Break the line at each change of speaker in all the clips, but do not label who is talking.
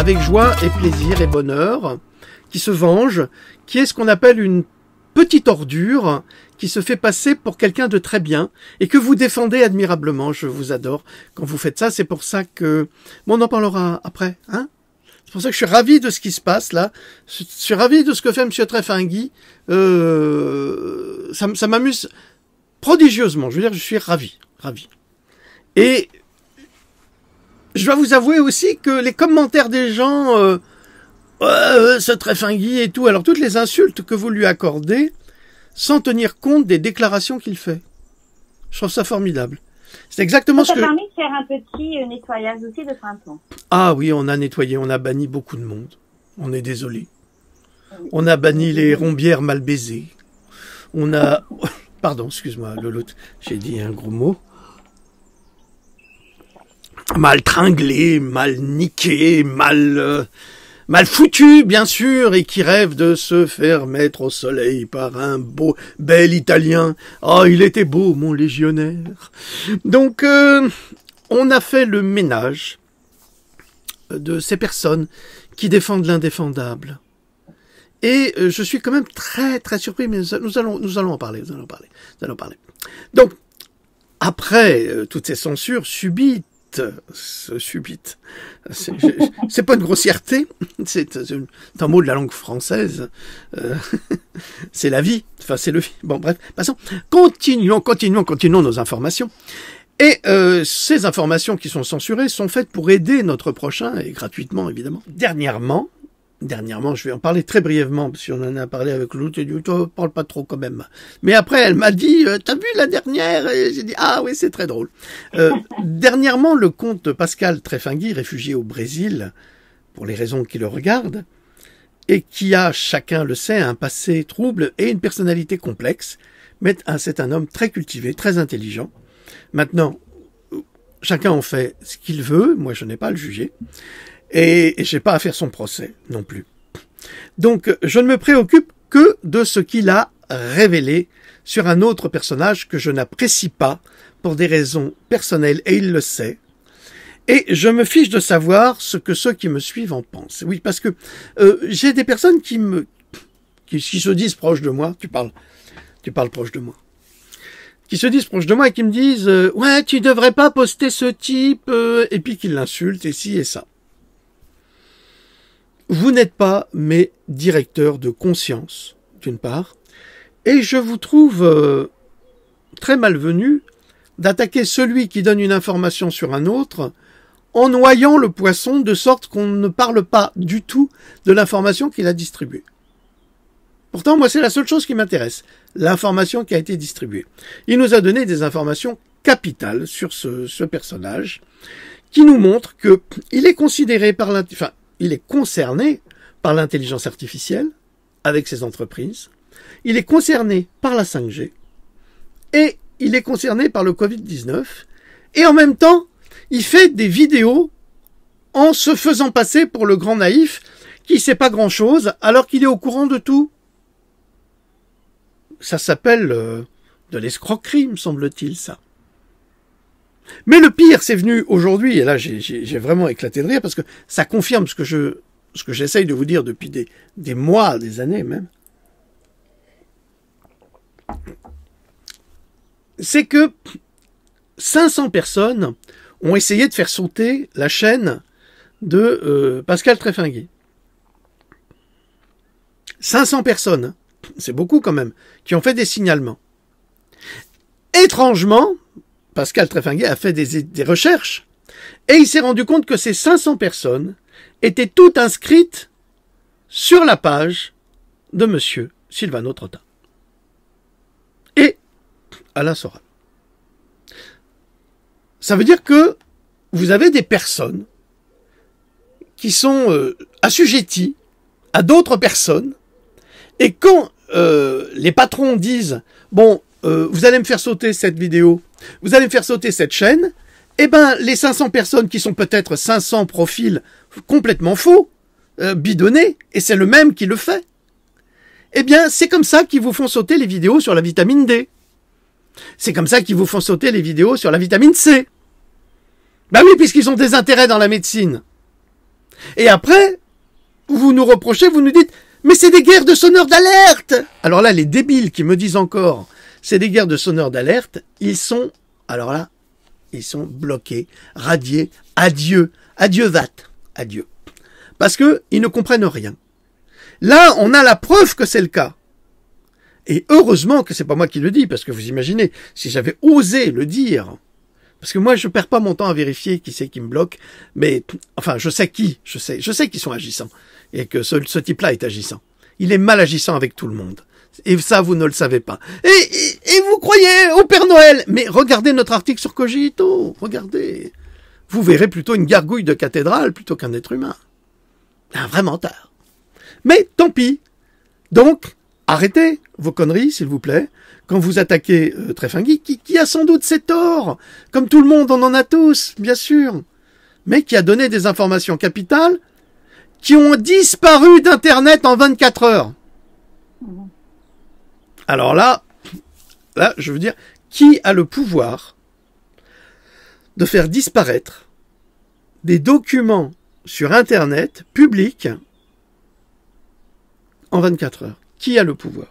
avec joie et plaisir et bonheur, qui se venge, qui est ce qu'on appelle une petite ordure, qui se fait passer pour quelqu'un de très bien, et que vous défendez admirablement. Je vous adore quand vous faites ça, c'est pour ça que... Bon, on en parlera après, hein? C'est pour ça que je suis ravi de ce qui se passe là. Je suis ravi de ce que fait Monsieur Tréfingui. Ça m'amuse prodigieusement. Je veux dire, je suis ravi. Et je dois vous avouer aussi que les commentaires des gens, ce Tréfingui et tout, alors toutes les insultes que vous lui accordez, sans tenir compte des déclarations qu'il fait. Je trouve ça formidable. C'est exactement ce que...
Ça permet de faire un petit nettoyage aussi de printemps.
Ah oui, on a nettoyé, on a banni beaucoup de monde. On est désolé. On a banni les rombières mal baisées. On a... Pardon, excuse-moi, Lolotte, j'ai dit un gros mot. Mal tringlé, mal niqué, mal foutu, bien sûr, et qui rêve de se faire mettre au soleil par un bel Italien. Ah, il était beau, mon légionnaire. Donc, on a fait le ménage de ces personnes qui défendent l'indéfendable. Et je suis quand même très, très surpris, mais nous allons en parler, Donc, après toutes ces censures subites, c'est pas une grossièreté, c'est un mot de la langue française, c'est la vie, enfin c'est le... Bon bref, passons, continuons nos informations. Et ces informations qui sont censurées sont faites pour aider notre prochain, et gratuitement évidemment. Dernièrement, je vais en parler très brièvement, parce qu'on en a parlé avec l'autre, et dit, toi, parle pas trop quand même. Mais après, elle m'a dit, t'as vu la dernière? Et j'ai dit, ah oui, c'est très drôle. Dernièrement, le comte Pascal Tréfingui, réfugié au Brésil, pour les raisons qui le regardent, et qui a, chacun le sait, un passé trouble et une personnalité complexe, mais c'est un homme très cultivé, très intelligent. Maintenant, chacun en fait ce qu'il veut, moi je n'ai pas à le juger. Et j'ai pas à faire son procès non plus. Donc, je ne me préoccupe que de ce qu'il a révélé sur un autre personnage que je n'apprécie pas pour des raisons personnelles, et il le sait. Et je me fiche de savoir ce que ceux qui me suivent en pensent. Oui, parce que j'ai des personnes qui se disent proches de moi, tu parles proche de moi, qui se disent proches de moi et qui me disent ouais, tu devrais pas poster ce type, et puis qui l'insultent, et ci et ça. Vous n'êtes pas mes directeurs de conscience, d'une part, et je vous trouve très malvenu d'attaquer celui qui donne une information sur un autre en noyant le poisson de sorte qu'on ne parle pas du tout de l'information qu'il a distribuée. Pourtant, moi, c'est la seule chose qui m'intéresse, l'information qui a été distribuée. Il nous a donné des informations capitales sur ce personnage qui nous montre que il est considéré par il est concerné par l'intelligence artificielle avec ses entreprises, il est concerné par la 5G, et il est concerné par le Covid-19, et en même temps, il fait des vidéos en se faisant passer pour le grand naïf qui sait pas grand-chose alors qu'il est au courant de tout. Ça s'appelle de l'escroquerie, me semble-t-il, ça. Mais le pire, c'est venu aujourd'hui, et là j'ai vraiment éclaté de rire, parce que ça confirme ce que j'essaye de vous dire depuis des mois, des années même. C'est que 500 personnes ont essayé de faire sauter la chaîne de Pascal Tréfingui. 500 personnes, c'est beaucoup quand même, qui ont fait des signalements. Étrangement, Pascal Tréfingui a fait des recherches et il s'est rendu compte que ces 500 personnes étaient toutes inscrites sur la page de monsieur Silvano Trotta et Alain Soral. Ça veut dire que vous avez des personnes qui sont assujetties à d'autres personnes, et quand les patrons disent « Bon, vous allez me faire sauter cette vidéo, vous allez me faire sauter cette chaîne », eh ben les 500 personnes qui sont peut-être 500 profils complètement faux, bidonnés, et c'est le même qui le fait, eh bien c'est comme ça qu'ils vous font sauter les vidéos sur la vitamine D. C'est comme ça qu'ils vous font sauter les vidéos sur la vitamine C. Ben oui, puisqu'ils ont des intérêts dans la médecine. Et après, vous nous reprochez, vous nous dites « Mais c'est des guerres de sonneurs d'alerte !» Alors là, les débiles qui me disent encore « C'est des guerres de sonneurs d'alerte », ils sont, alors là, ils sont bloqués, radiés, adieu, adieu vat, adieu. Parce que ils ne comprennent rien. Là, on a la preuve que c'est le cas. Et heureusement que c'est pas moi qui le dis, parce que vous imaginez, si j'avais osé le dire, parce que moi je perds pas mon temps à vérifier qui c'est qui me bloque, mais enfin je sais qui, je sais qu'ils sont agissants, et que ce type-là est agissant. Il est mal agissant avec tout le monde. Et ça, vous ne le savez pas. Et vous croyez au Père Noël. Mais regardez notre article sur Cogito, regardez. Vous verrez plutôt une gargouille de cathédrale plutôt qu'un être humain. Un vrai menteur. Mais tant pis. Donc, arrêtez vos conneries, s'il vous plaît, quand vous attaquez Tréfingui, qui a sans doute ses torts. Comme tout le monde, on en a tous, bien sûr. Mais qui a donné des informations capitales qui ont disparu d'Internet en 24 heures. Alors là, je veux dire, qui a le pouvoir de faire disparaître des documents sur Internet publics en 24 heures? Qui a le pouvoir?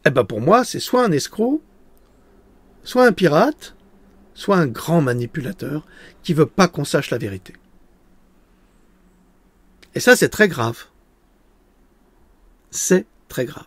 Eh ben pour moi, c'est soit un escroc, soit un pirate, soit un grand manipulateur qui veut pas qu'on sache la vérité. Et ça, c'est très grave. C'est très grave.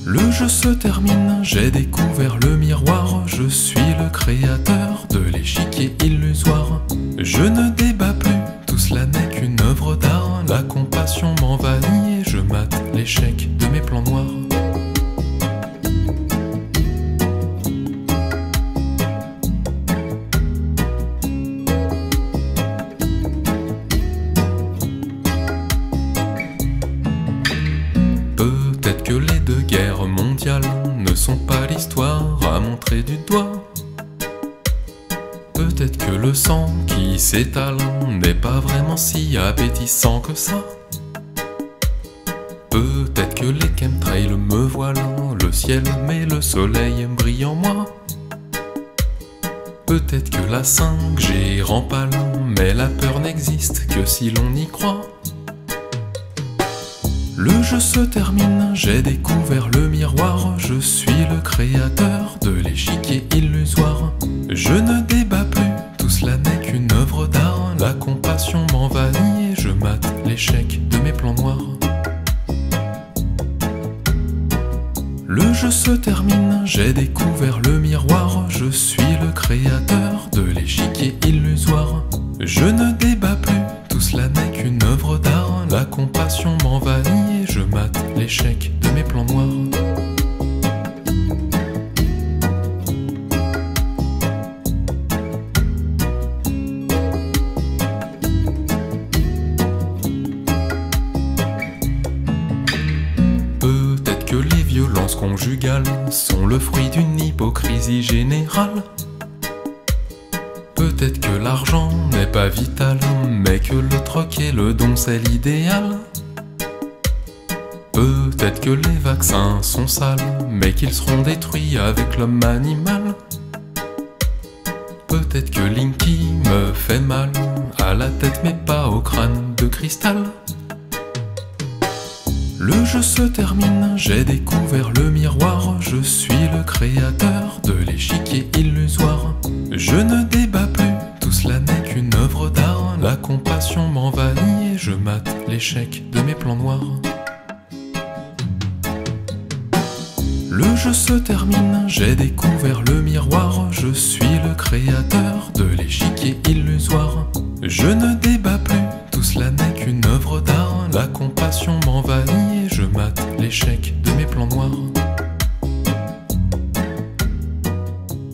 Le jeu se termine, j'ai découvert le miroir. Je suis le créateur de l'échiquier illusoire. Je ne débat plus, tout cela n'est qu'une œuvre d'art. La compassion m'envahit et je mate l'échec de mes plans noirs. Peut-être que les deux guerres mondiales ne sont pas l'histoire à montrer du doigt. Peut-être que le sang qui s'étale n'est pas vraiment si appétissant que ça. Peut-être que les chemtrails me voilent le ciel, mais le soleil brille en moi. Peut-être que la 5G rend pâle, mais la peur n'existe que si l'on y croit. Le jeu se termine, j'ai découvert le miroir. Je suis le créateur de l'échiquier illusoire. Je ne débat plus, tout cela n'est qu'une œuvre d'art. La compassion m'envahit et je mate l'échec de mes plans noirs. Le jeu se termine, j'ai découvert le miroir. Je suis le créateur de l'échiquier illusoire. Je ne débat plus, tout cela n'est qu'une œuvre d'art. La compassion m'envahit et je mate l'échec de mes plans noirs. Peut-être que les violences conjugales sont le fruit d'une hypocrisie générale. Peut-être que l'argent n'est pas vital, mais que le troc et le don c'est l'idéal. Peut-être que les vaccins sont sales, mais qu'ils seront détruits avec l'homme animal. Peut-être que Linky me fait mal à la tête mais pas au crâne de cristal. Le jeu se termine, j'ai découvert le miroir. Je suis le créateur de l'échiquier illusoire. Je ne débat plus, tout cela n'est qu'une œuvre d'art. La compassion m'envahit et je mate l'échec de mes plans noirs. Le jeu se termine, j'ai découvert le miroir. Je suis le créateur de l'échiquier illusoire. Je ne débat plus, tout cela n'est qu'une œuvre d'art. La compassion m'envahit et je mate l'échec de mes plans noirs.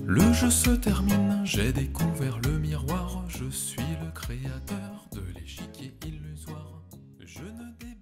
Le jeu se termine, j'ai découvert le miroir, je suis le créateur de l'échiquier illusoire. Je ne débat